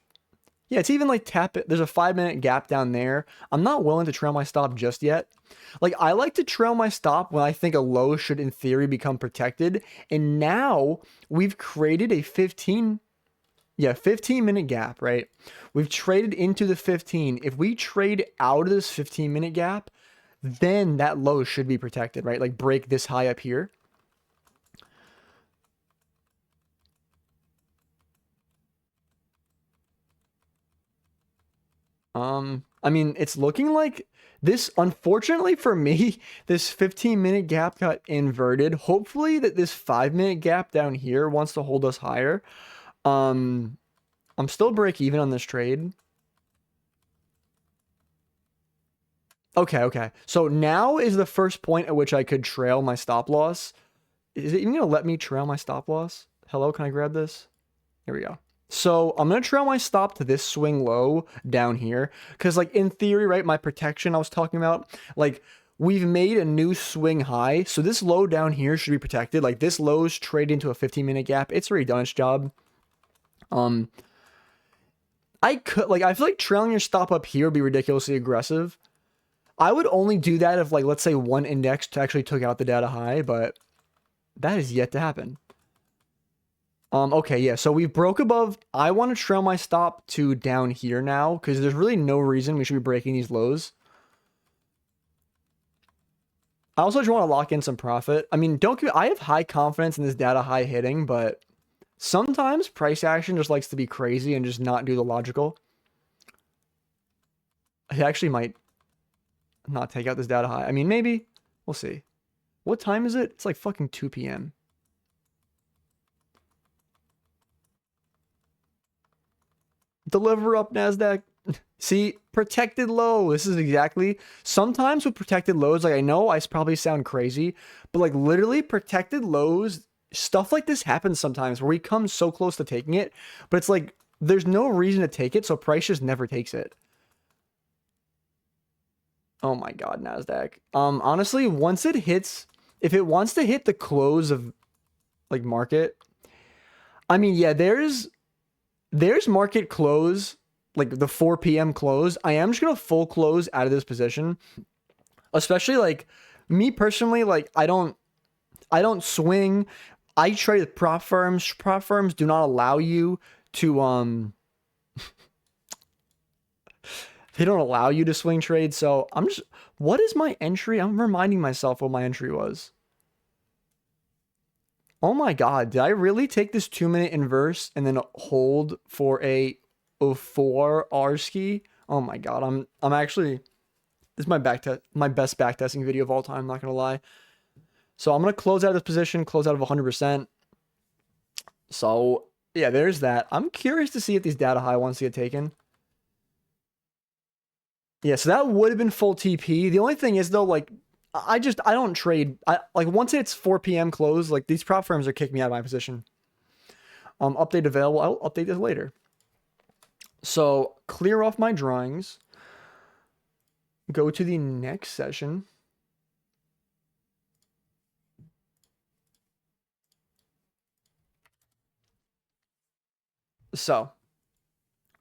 yeah, it's even like tap it. There's a 5 minute gap down there. I'm not willing to trail my stop just yet. Like, I like to trail my stop when I think a low should in theory become protected. And now we've created a 15 minute gap, right? We've traded into the 15. If we trade out of this 15 minute gap, then that low should be protected, right? Like, break this high up here. I mean, it's looking like this, unfortunately for me, this 15 minute gap got inverted. Hopefully that this 5 minute gap down here wants to hold us higher. I'm still break even on this trade. Okay. So now is the first point at which I could trail my stop loss. Is it even going to let me trail my stop loss? Hello, can I grab this? Here we go. So I'm going to trail my stop to this swing low down here. Because, like, in theory, right, my protection I was talking about, like, we've made a new swing high. So this low down here should be protected. Like, this low's trade into a 15 minute gap. It's already done its job. I feel like trailing your stop up here would be ridiculously aggressive. I would only do that if, like, let's say one index actually took out the data high, but that is yet to happen. Okay, yeah, so we broke above. I want to trail my stop to down here now, because there's really no reason we should be breaking these lows. I also just want to lock in some profit. I mean, I have high confidence in this data high hitting, but sometimes price action just likes to be crazy and just not do the logical. I actually might not take out this data high. I mean, maybe. We'll see. What time is it? It's like fucking 2 p.m. Deliver up, NASDAQ. See, protected low. This is exactly, sometimes with protected lows, like I know I probably sound crazy, but like literally protected lows, stuff like this happens sometimes where we come so close to taking it, but it's like there's no reason to take it, so price just never takes it. Oh my God, NASDAQ. Honestly, once it hits, if it wants to hit the close of like market, I mean, yeah, there's market close, like the 4 p.m. close. I am just gonna full close out of this position, especially like me personally. Like I don't swing. I trade with prop firms. Prop firms do not allow you to they don't allow you to swing trade. So I'm just, what is my entry? I'm reminding myself what my entry was. Oh my God, did I really take this 2-minute inverse and then hold for a 04 R ski? Oh my God, I'm actually, this is my best backtesting video of all time, I'm not gonna lie. So I'm gonna close out of this position, close out of 100%. So yeah, there's that. I'm curious to see if these data high ones get taken. Yeah, so that would have been full TP. The only thing is though, like, I don't trade. Like once it's 4 p.m. close, like these prop firms are kicking me out of my position. Update available. I'll update this later. So clear off my drawings. Go to the next session. So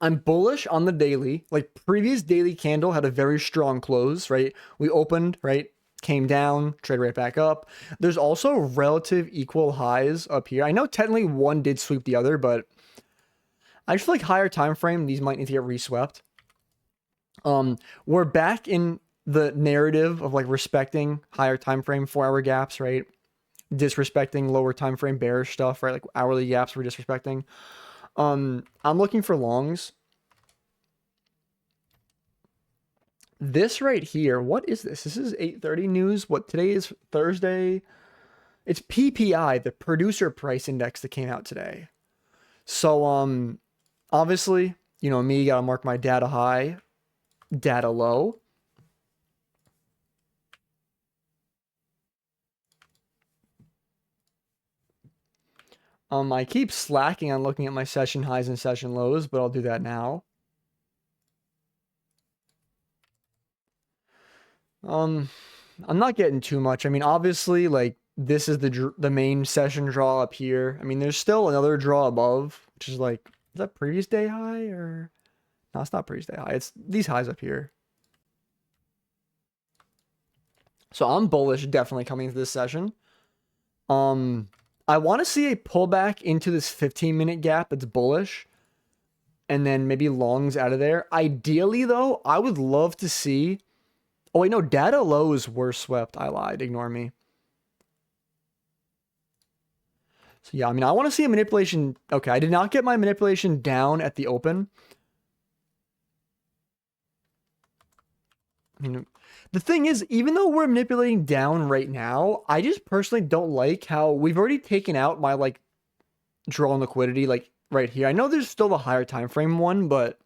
I'm bullish on the daily. Like previous daily candle had a very strong close, right? We opened, right? Came down, trade right back up. There's also relative equal highs up here. I know technically one did sweep the other, but I just feel like higher time frame, these might need to get reswept. We're back in the narrative of like respecting higher time frame 4-hour gaps, right? Disrespecting lower time frame bearish stuff, right? Like hourly gaps we're disrespecting. I'm looking for longs. This right here, what is this? This is 8:30 news. What, today is Thursday? It's PPI, the producer price index that came out today. So obviously, you know me, gotta mark my data high, data low. I keep slacking on looking at my session highs and session lows, but I'll do that now. I'm not getting too much. I mean, obviously, like this is the main session draw up here. I mean, there's still another draw above, which is like, is that previous day high or no? It's not previous day high. It's these highs up here. So I'm bullish, definitely coming into this session. I want to see a pullback into this 15-minute gap that's bullish, and then maybe longs out of there. Ideally, though, I would love to see. Oh wait, no, data lows were swept. I lied. Ignore me. So yeah, I mean, I want to see a manipulation. Okay, I did not get my manipulation down at the open. I mean, the thing is, even though we're manipulating down right now, I just personally don't like how we've already taken out my like draw on liquidity like right here. I know there's still the higher time frame one, but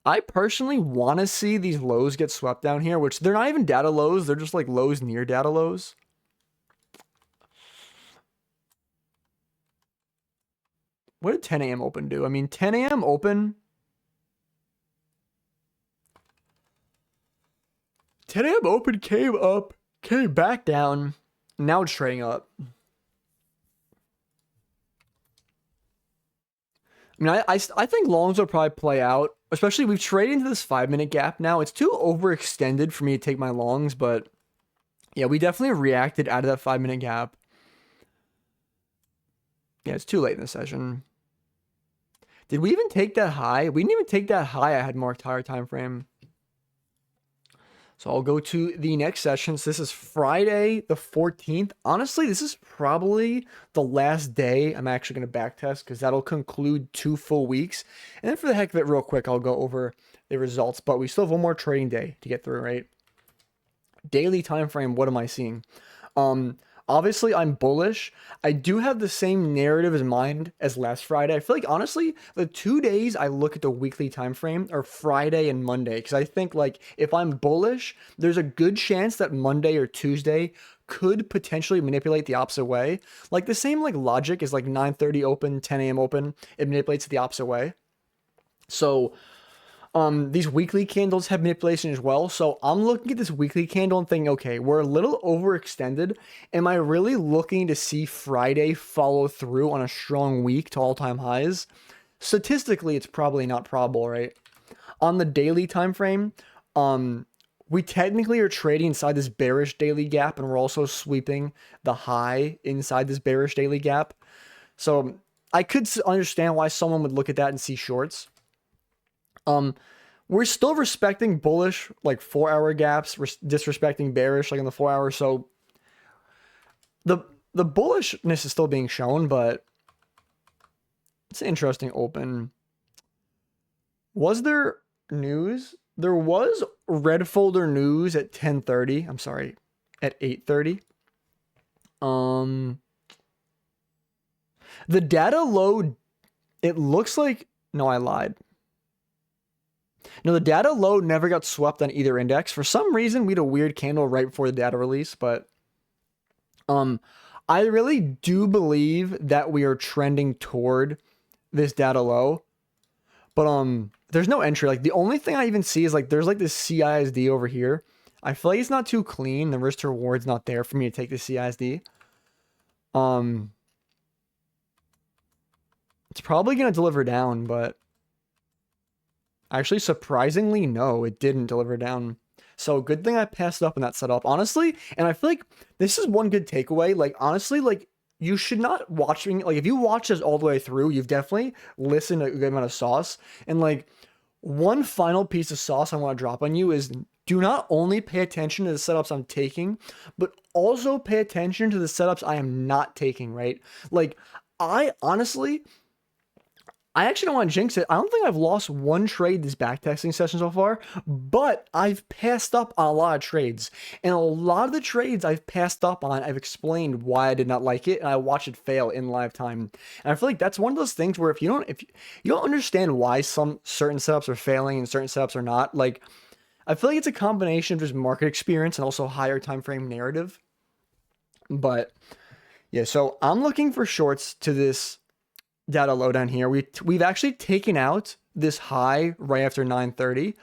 I personally want to see these lows get swept down here, which they're not even data lows. They're just like lows near data lows. What did 10 a.m. open do? I mean, 10 a.m. open. 10 a.m. open came up, came back down. Now it's trading up. I mean, I think longs will probably play out, especially we've traded into this 5-minute gap now. It's too overextended for me to take my longs, but yeah, we definitely reacted out of that 5-minute gap. Yeah, it's too late in the session. Did we even take that high? We didn't even take that high. I had marked higher time frame. So I'll go to the next session. So this is Friday the 14th. Honestly, this is probably the last day I'm actually going to backtest because that'll conclude 2 full weeks. And then for the heck of it, real quick, I'll go over the results. But we still have one more trading day to get through, right? Daily time frame, what am I seeing? Obviously, I'm bullish. I do have the same narrative in mind as last Friday. I feel like honestly, the 2 days I look at the weekly time frame are Friday and Monday because I think like if I'm bullish, there's a good chance that Monday or Tuesday could potentially manipulate the opposite way. Like the same like logic is like 9:30 open, 10 a.m. open. It manipulates the opposite way. So these weekly candles have manipulation as well. So I'm looking at this weekly candle and thinking, okay, we're a little overextended. Am I really looking to see Friday follow through on a strong week to all-time highs? Statistically, it's probably not probable, right? On the daily time frame, we technically are trading inside this bearish daily gap, and we're also sweeping the high inside this bearish daily gap. So I could understand why someone would look at that and see shorts. We're still respecting bullish like 4 hour gaps, disrespecting bearish like on the 4 hour. So the bullishness is still being shown, but it's an interesting open. Was there news? There was red folder news at 10:30. I'm sorry, at 8:30. The data low, it looks like, no, I lied. No, the data low never got swept on either index. For some reason, we had a weird candle right before the data release, but I really do believe that we are trending toward this data low. But there's no entry. Like the only thing I even see is like there's like this CISD over here. I feel like it's not too clean. The risk to reward's not there for me to take the CISD. It's probably gonna deliver down, but actually, surprisingly, no, it didn't deliver down. So good thing I passed up in that setup, honestly. And I feel like this is one good takeaway. Like, honestly, like you should not watching, like if you watch this all the way through, you've definitely listened to a good amount of sauce. And like one final piece of sauce I want to drop on you is do not only pay attention to the setups I'm taking, but also pay attention to the setups I am not taking, right? Like I honestly, I actually don't want to jinx it. I don't think I've lost one trade this backtesting session so far, but I've passed up on a lot of trades. And a lot of the trades I've passed up on, I've explained why I did not like it, and I watched it fail in live time. And I feel like that's one of those things where if you don't understand why some certain setups are failing and certain setups are not, like I feel like it's a combination of just market experience and also higher time frame narrative. But yeah, so I'm looking for shorts to this data low down here. We've actually taken out this high right after 9:30.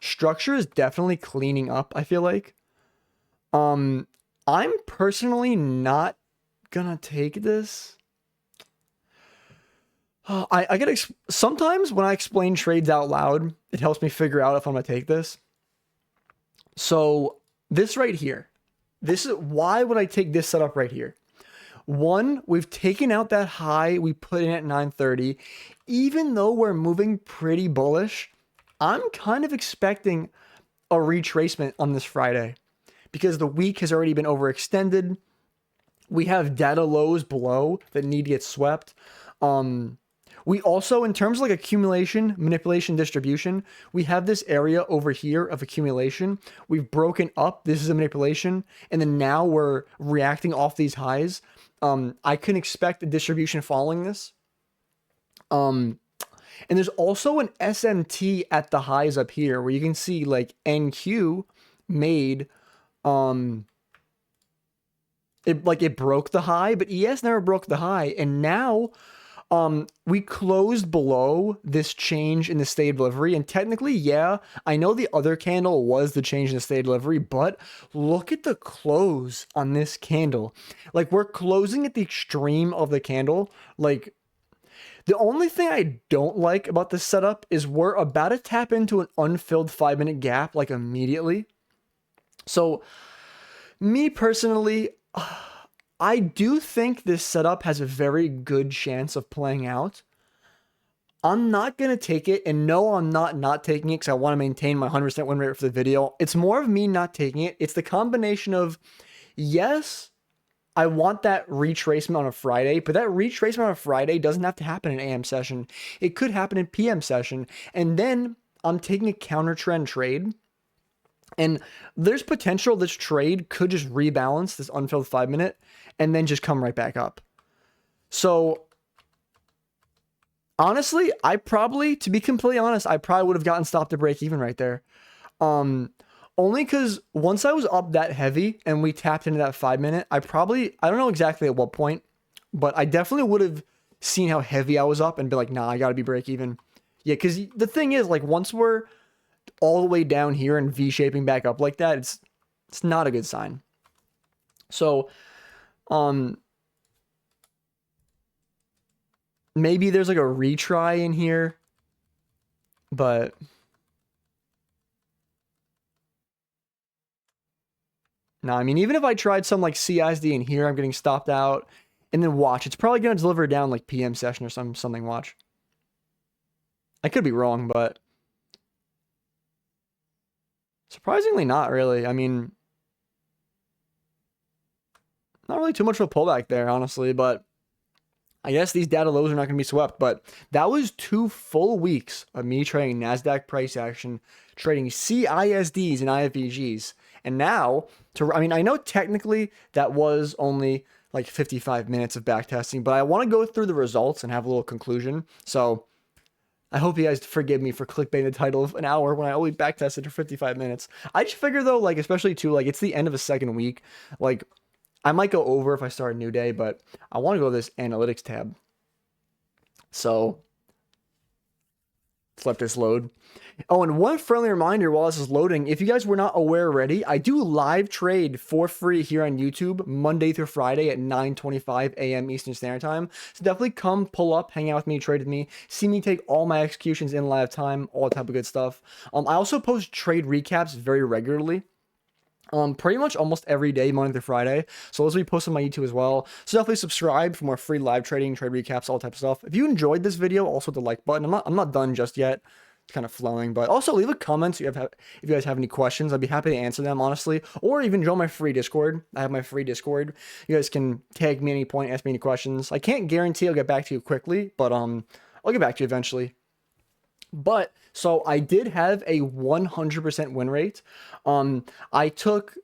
Structure is definitely cleaning up, I feel like. I'm personally not gonna take this. I gotta sometimes when I explain trades out loud, it helps me figure out if I'm gonna take this. So this right here, this is why would I take this setup right here? One, we've taken out that high we put in at 9:30. Even though we're moving pretty bullish, I'm kind of expecting a retracement on this Friday because the week has already been overextended. We have data lows below that need to get swept. We also, in terms of like accumulation, manipulation, distribution, we have this area over here of accumulation. We've broken up. This is a manipulation. And then now we're reacting off these highs. I can expect a distribution following this. And there's also an SMT at the highs up here where you can see like NQ made, it broke the high, but ES never broke the high. And now, we closed below this change in the state of delivery. And technically, yeah, I know the other candle was the change in the state of delivery, but look at the close on this candle. Like we're closing at the extreme of the candle. Like the only thing I don't like about this setup is we're about to tap into an unfilled 5-minute gap like immediately. So me personally, I do think this setup has a very good chance of playing out. I'm not going to take it, and no, I'm not taking it because I want to maintain my 100% win rate for the video. It's more of me not taking it. It's the combination of, yes, I want that retracement on a Friday, but that retracement on a Friday doesn't have to happen in AM session. It could happen in PM session, and then I'm taking a counter trend trade And there's potential this trade could just rebalance this unfilled 5-minute and then just come right back up. So honestly, to be completely honest, I probably would have gotten stopped to break even right there. Only because once I was up that heavy and we tapped into that 5-minute, I don't know exactly at what point, but I definitely would have seen how heavy I was up and be like, nah, I gotta be break even. Yeah, because the thing is, like, once we're all the way down here and V-shaping back up like that, it's not a good sign. So, maybe there's like a retry in here, but no, I mean, even if I tried some like CISD in here, I'm getting stopped out. And then watch, it's probably going to deliver down like PM session or something, watch. I could be wrong, but surprisingly not really. I mean, not really too much of a pullback there, honestly, but I guess these data lows are not going to be swept. But that was 2 full weeks of me trading NASDAQ price action, trading CISDs and IFVGs. And now, I mean, I know technically that was only like 55 minutes of backtesting, but I want to go through the results and have a little conclusion. So I hope you guys forgive me for clickbaiting the title of an hour when I only backtested for 55 minutes. I just figure though, like, especially too, like, it's the end of a second week. Like, I might go over if I start a new day, but I want to go to this analytics tab. So let's let this load. Oh, and one friendly reminder while this is loading, if you guys were not aware already, I do live trade for free here on YouTube Monday through Friday at 9:25 a.m. Eastern Standard Time. So definitely come pull up, hang out with me, trade with me, see me take all my executions in live time, all type of good stuff. I also post trade recaps very regularly. Pretty much almost every day, Monday through Friday. So those will be posted on my YouTube as well. So definitely subscribe for more free live trading, trade recaps, all types of stuff. If you enjoyed this video, also hit the like button. I'm not done just yet. It's kind of flowing, but also leave a comment if you guys have any questions. I'd be happy to answer them, honestly, or even join my free Discord. I have my free Discord. You guys can tag me at any point, ask me any questions. I can't guarantee I'll get back to you quickly, but I'll get back to you eventually. But so I did have a 100% win rate. I took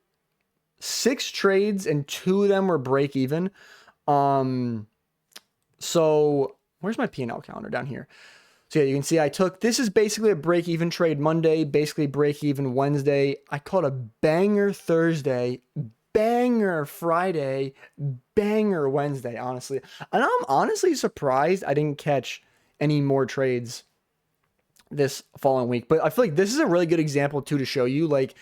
6 trades and 2 of them were break even. So where's my P&L calendar? Down here. So yeah, you can see this is basically a break even trade Monday, basically break even Wednesday. I caught a banger Thursday, banger Friday, banger Wednesday, honestly. And I'm honestly surprised I didn't catch any more trades this following week. But I feel like this is a really good example too to show you, like,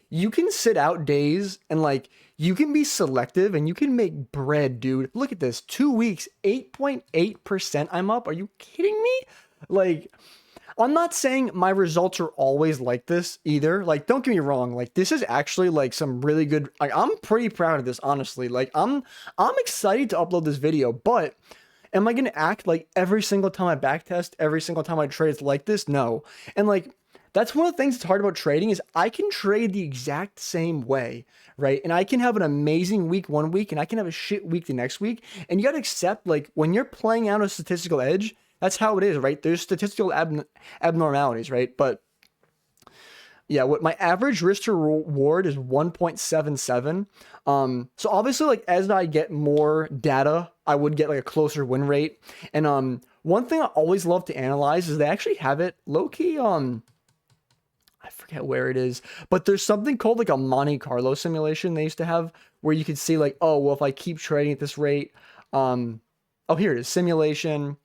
you can sit out days and like you can be selective and you can make bread, dude. Look at this. 2 weeks, 8.8% I'm up. Are you kidding me? Like, I'm not saying my results are always like this either. Like, don't get me wrong. Like, this is actually like some really good, like, I'm pretty proud of this, honestly. Like, I'm excited to upload this video, but am I going to act like every single time I backtest, every single time I trade it's like this? No. And like, that's one of the things that's hard about trading is I can trade the exact same way, right? And I can have an amazing week one week and I can have a shit week the next week. And you got to accept, like, when you're playing out a statistical edge, that's how it is, right? There's statistical abnormalities, right? But yeah, what my average risk to reward is 1.77. So obviously, like, as I get more data, I would get like a closer win rate. And one thing I always love to analyze is they actually have it low key. I forget where it is, but there's something called like a Monte Carlo simulation they used to have where you could see like, oh, well, if I keep trading at this rate, oh, here it is, simulation.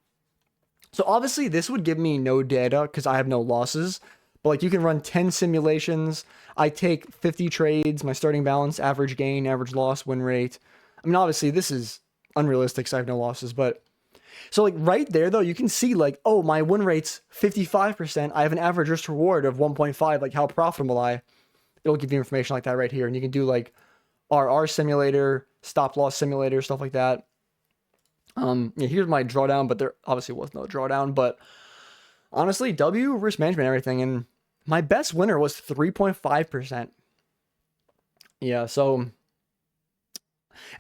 So obviously this would give me no data because I have no losses, but like you can run 10 simulations. I take 50 trades, my starting balance, average gain, average loss, win rate. I mean, obviously this is unrealistic because I have no losses, but so like right there though, you can see like, oh, my win rate's 55%. I have an average risk reward of 1.5, like how profitable it'll give you information like that right here. And you can do like RR simulator, stop loss simulator, stuff like that. Yeah, here's my drawdown, but there obviously was no drawdown, but honestly, W, risk management, everything. And my best winner was 3.5%. Yeah, so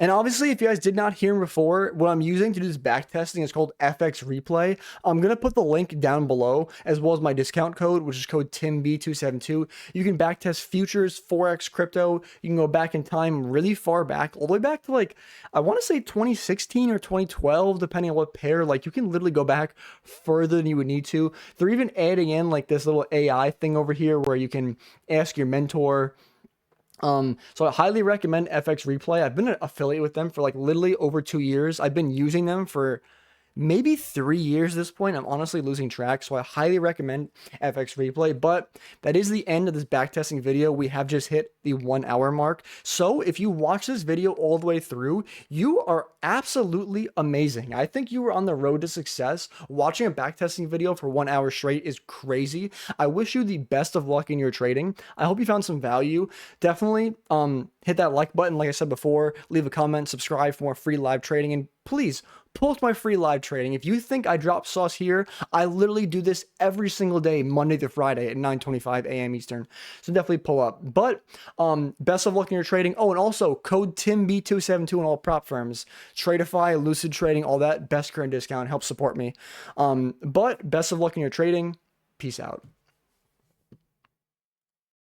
And obviously, if you guys did not hear before, what I'm using to do this back testing is called FX Replay. I'm going to put the link down below, as well as my discount code, which is code TIMB272. You can back test futures, Forex, crypto. You can go back in time really far back, all the way back to like, I want to say 2016 or 2012, depending on what pair. Like, you can literally go back further than you would need to. They're even adding in like this little AI thing over here where you can ask your mentor. So I highly recommend FX Replay. I've been an affiliate with them for like literally over 2 years. I've been using them for maybe 3 years at this point. I'm honestly losing track, so I highly recommend FX Replay. But that is the end of this backtesting video. We have just hit the 1 hour mark. So if you watch this video all the way through, you are absolutely amazing. I think you were on the road to success. Watching a backtesting video for 1 hour straight is crazy. I wish you the best of luck in your trading. I hope you found some value. Definitely hit that like button, like I said before, leave a comment, subscribe for more free live trading, and please post my free live trading. If you think I drop sauce here, I literally do this every single day, Monday to Friday at 9:25 a.m. Eastern. So definitely pull up. But best of luck in your trading. Oh, and also code TIMB272 on all prop firms. Tradeify, Lucid Trading, all that. Best current discount. Help support me. But best of luck in your trading. Peace out.